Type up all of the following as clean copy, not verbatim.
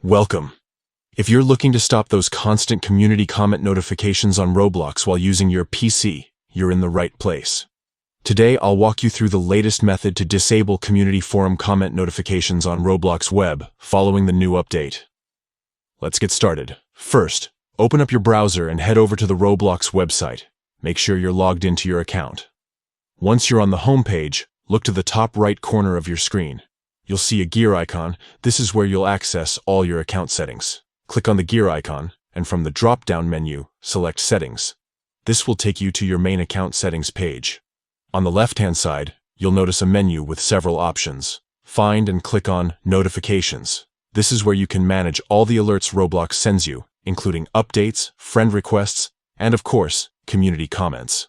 Welcome. If you're looking to stop those constant community comment notifications on Roblox while using your PC, you're in the right place. Today, I'll walk you through the latest method to disable community forum comment notifications on Roblox Web following the new update. Let's get started. First, open up your browser and head over to the Roblox website. Make sure you're logged into your account. Once you're on the home page, look to the top right corner of your screen. You'll see a gear icon. This is where you'll access all your account settings. Click on the gear icon, and from the drop-down menu, select Settings. This will take you to your main account settings page. On the left-hand side, you'll notice a menu with several options. Find and click on Notifications. This is where you can manage all the alerts Roblox sends you, including updates, friend requests, and of course, community comments.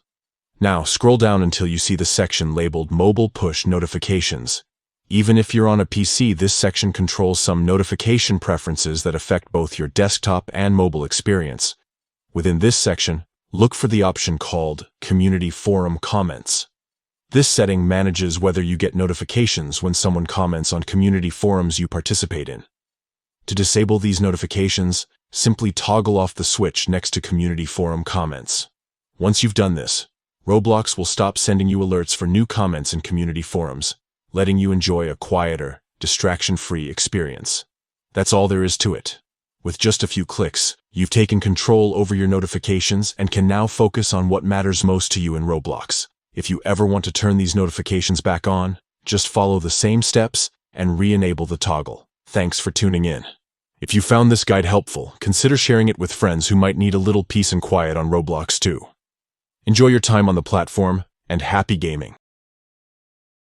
Now, scroll down until you see the section labeled Mobile Push Notifications. Even if you're on a PC, this section controls some notification preferences that affect both your desktop and mobile experience. Within this section, look for the option called Community Forum Comments. This setting manages whether you get notifications when someone comments on community forums you participate in. To disable these notifications, simply toggle off the switch next to Community Forum Comments. Once you've done this, Roblox will stop sending you alerts for new comments in community forums, letting you enjoy a quieter, distraction-free experience. That's all there is to it. With just a few clicks, you've taken control over your notifications and can now focus on what matters most to you in Roblox. If you ever want to turn these notifications back on, just follow the same steps and re-enable the toggle. Thanks for tuning in. If you found this guide helpful, consider sharing it with friends who might need a little peace and quiet on Roblox too. Enjoy your time on the platform, and happy gaming!